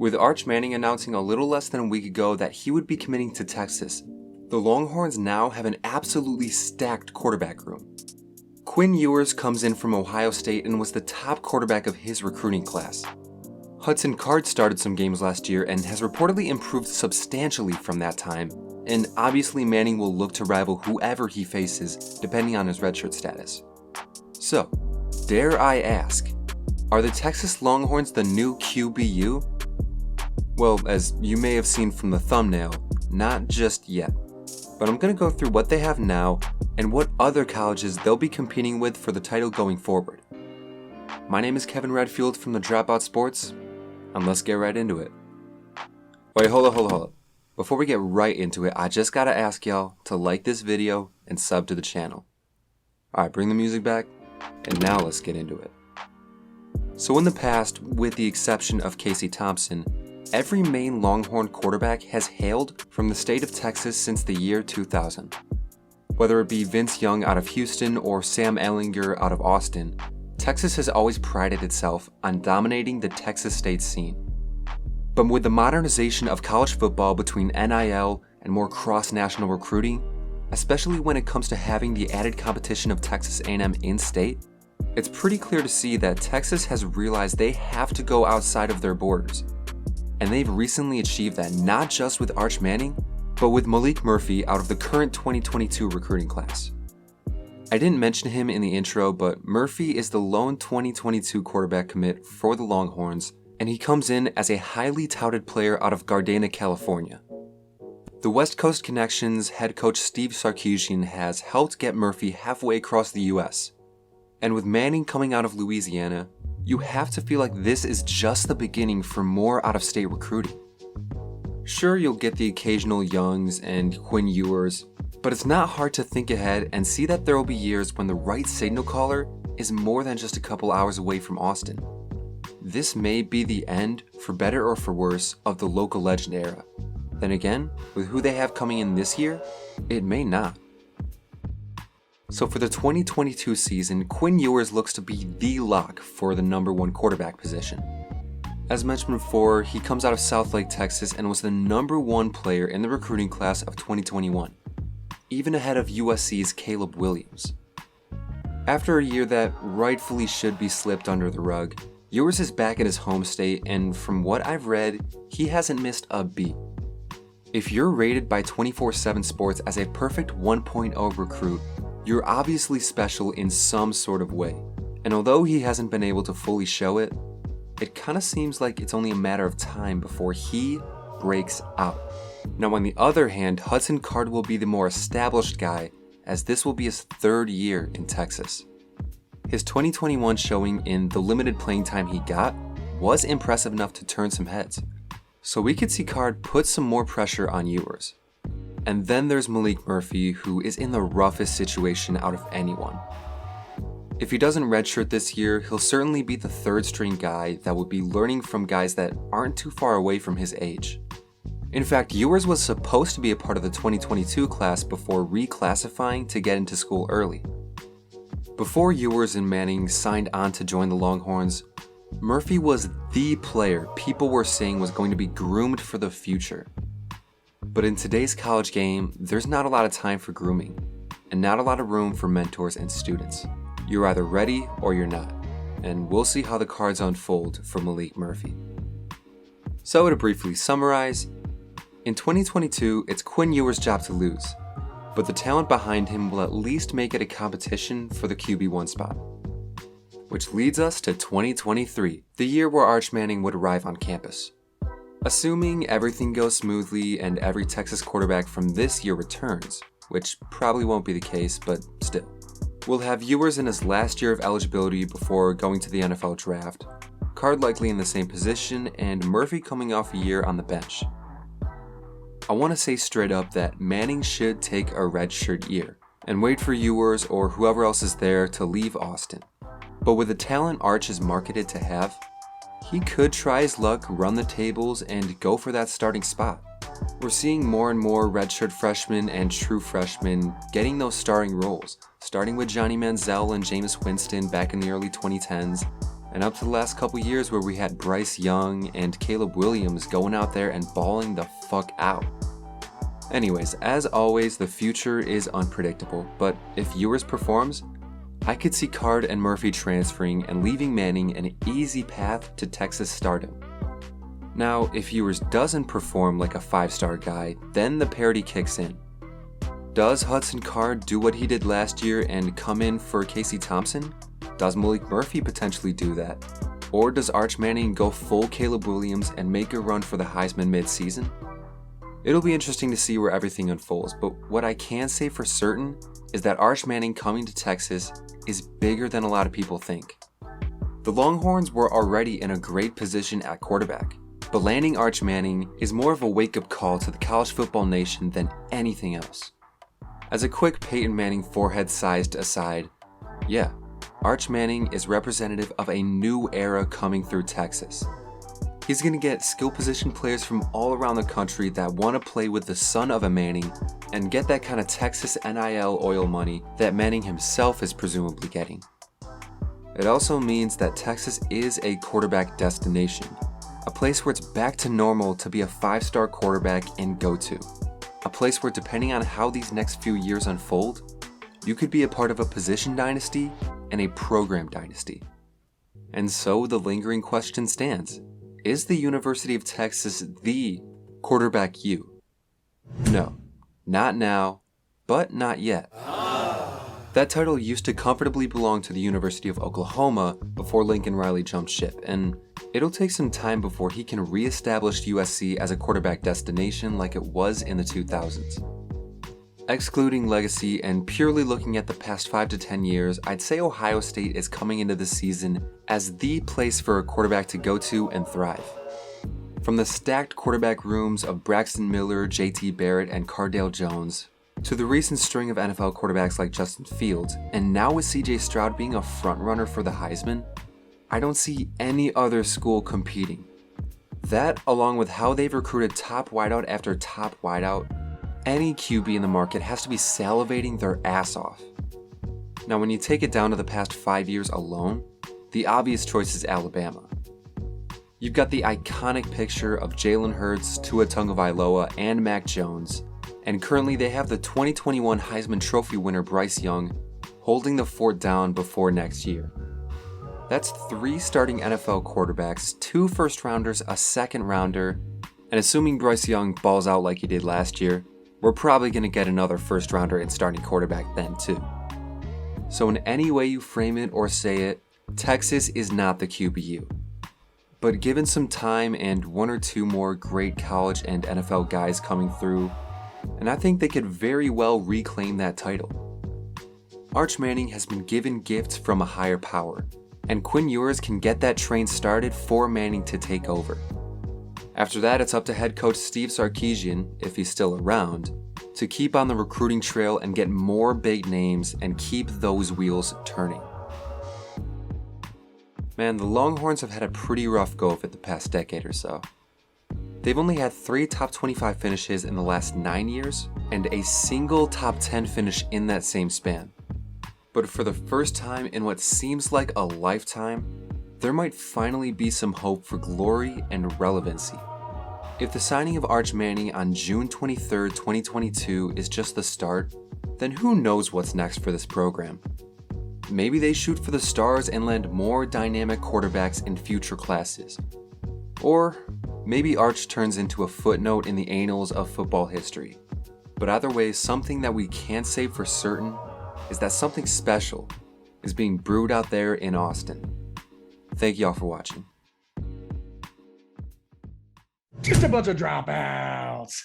With Arch Manning announcing a little less than a week ago that he would be committing to Texas, the Longhorns now have an absolutely stacked quarterback room. Quinn Ewers comes in from Ohio State and was the top quarterback of his recruiting class. Hudson Card started some games last year and has reportedly improved substantially from that time, and obviously Manning will look to rival whoever he faces depending on his redshirt status. So, dare I ask, are the Texas Longhorns the new QBU? Well, as you may have seen from the thumbnail, not just yet. But I'm going to go through what they have now and what other colleges they'll be competing with for the title going forward. My name is Kevin Redfield from the Dropout Sports, and let's get right into it. Wait, hold up. Before we get right into it, I just gotta ask y'all to like this video and sub to the channel. Alright, bring the music back, and now let's get into it. So in the past, with the exception of Casey Thompson, every main Longhorn quarterback has hailed from the state of Texas since the year 2000. Whether it be Vince Young out of Houston or Sam Ehlinger out of Austin, Texas has always prided itself on dominating the Texas state scene. But with the modernization of college football between NIL and more cross-national recruiting, especially when it comes to having the added competition of Texas A&M in-state, it's pretty clear to see that Texas has realized they have to go outside of their borders. And they've recently achieved that not just with Arch Manning, but with Malik Murphy out of the current 2022 recruiting class. I didn't mention him in the intro, but Murphy is the lone 2022 quarterback commit for the Longhorns, and he comes in as a highly touted player out of Gardena, California. The West Coast Connections head coach Steve Sarkisian has helped get Murphy halfway across the US. And with Manning coming out of Louisiana, you have to feel like this is just the beginning for more out-of-state recruiting. Sure, you'll get the occasional Youngs and Quinn Ewers, but it's not hard to think ahead and see that there will be years when the right signal caller is more than just a couple hours away from Austin. This may be the end, for better or for worse, of the local legend era. Then again, with who they have coming in this year, it may not. So for the 2022 season, Quinn Ewers looks to be the lock for the number one quarterback position. As mentioned before, he comes out of Southlake, Texas and was the number one player in the recruiting class of 2021, even ahead of USC's Caleb Williams. After a year that rightfully should be slipped under the rug, Ewers is back in his home state, and from what I've read, he hasn't missed a beat. If you're rated by 24/7 Sports as a perfect 1.0 recruit, you're obviously special in some sort of way, and although he hasn't been able to fully show it, it kinda seems like it's only a matter of time before he breaks out. Now on the other hand, Hudson Card will be the more established guy, as this will be his third year in Texas. His 2021 showing in the limited playing time he got was impressive enough to turn some heads. So we could see Card put some more pressure on Ewers. And then there's Malik Murphy, who is in the roughest situation out of anyone. If he doesn't redshirt this year, he'll certainly be the third string guy that will be learning from guys that aren't too far away from his age. In fact, Ewers was supposed to be a part of the 2022 class before reclassifying to get into school early. Before Ewers and Manning signed on to join the Longhorns, Murphy was the player people were saying was going to be groomed for the future. But in today's college game, there's not a lot of time for grooming, and not a lot of room for mentors and students. You're either ready or you're not, and we'll see how the cards unfold for Malik Murphy. So to briefly summarize, in 2022, it's Quinn Ewers' job to lose, but the talent behind him will at least make it a competition for the QB1 spot. Which leads us to 2023, the year where Arch Manning would arrive on campus. Assuming everything goes smoothly and every Texas quarterback from this year returns, which probably won't be the case, but still. We'll have Ewers in his last year of eligibility before going to the NFL draft, Card likely in the same position, and Murphy coming off a year on the bench. I want to say straight up that Manning should take a redshirt year and wait for Ewers or whoever else is there to leave Austin. But with the talent Arch is marketed to have, he could try his luck, run the tables, and go for that starting spot. We're seeing more and more redshirt freshmen and true freshmen getting those starting roles, starting with Johnny Manziel and Jameis Winston back in the early 2010s, and up to the last couple years where we had Bryce Young and Caleb Williams going out there and balling the fuck out. Anyways, as always, the future is unpredictable, but if Ewers performs, I could see Card and Murphy transferring and leaving Manning an easy path to Texas stardom. Now, if Ewers doesn't perform like a 5-star guy, then the parity kicks in. Does Hudson Card do what he did last year and come in for Casey Thompson? Does Malik Murphy potentially do that? Or does Arch Manning go full Caleb Williams and make a run for the Heisman mid-season? It'll be interesting to see where everything unfolds, but what I can say for certain is that Arch Manning coming to Texas is bigger than a lot of people think. The Longhorns were already in a great position at quarterback, but landing Arch Manning is more of a wake-up call to the college football nation than anything else. As a quick Peyton Manning forehead-sized aside, yeah, Arch Manning is representative of a new era coming through Texas. He's going to get skill position players from all around the country that want to play with the son of a Manning and get that kind of Texas NIL oil money that Manning himself is presumably getting. It also means that Texas is a quarterback destination, a place where it's back to normal to be a 5-star quarterback and go-to. A place where, depending on how these next few years unfold, you could be a part of a position dynasty and a program dynasty. And so the lingering question stands. Is the University of Texas the quarterback U? No, not now, but not yet. That title used to comfortably belong to the University of Oklahoma before Lincoln Riley jumped ship, and it'll take some time before he can re-establish USC as a quarterback destination like it was in the 2000s. Excluding legacy and purely looking at the past 5 to 10 years, I'd say Ohio State is coming into the season as the place for a quarterback to go to and thrive. From the stacked quarterback rooms of Braxton Miller, JT Barrett, and Cardale Jones, to the recent string of NFL quarterbacks like Justin Fields, and now with CJ Stroud being a frontrunner for the Heisman, I don't see any other school competing. That, along with how they've recruited top wideout after top wideout, any QB in the market has to be salivating their ass off. Now, when you take it down to the past 5 years alone, the obvious choice is Alabama. You've got the iconic picture of Jalen Hurts, Tua Tagovailoa, and Mac Jones, and currently they have the 2021 Heisman Trophy winner Bryce Young holding the fort down before next year. That's 3 starting NFL quarterbacks, 2 first-rounders, a second-rounder, and assuming Bryce Young balls out like he did last year, we're probably going to get another first-rounder and starting quarterback then too. So in any way you frame it or say it, Texas is not the QBU. But given some time and 1 or 2 more great college and NFL guys coming through, and I think they could very well reclaim that title. Arch Manning has been given gifts from a higher power, and Quinn Ewers can get that train started for Manning to take over. After that, it's up to head coach Steve Sarkisian, if he's still around, to keep on the recruiting trail and get more big names and keep those wheels turning. Man, the Longhorns have had a pretty rough go of it the past decade or so. They've only had 3 top 25 finishes in the last 9 years, and a single top 10 finish in that same span. But for the first time in what seems like a lifetime, there might finally be some hope for glory and relevancy. If the signing of Arch Manning on June 23, 2022 is just the start, then who knows what's next for this program. Maybe they shoot for the stars and land more dynamic quarterbacks in future classes. Or maybe Arch turns into a footnote in the annals of football history. But either way, something that we can't say for certain is that something special is being brewed out there in Austin. Thank y'all for watching. Just a bunch of dropouts.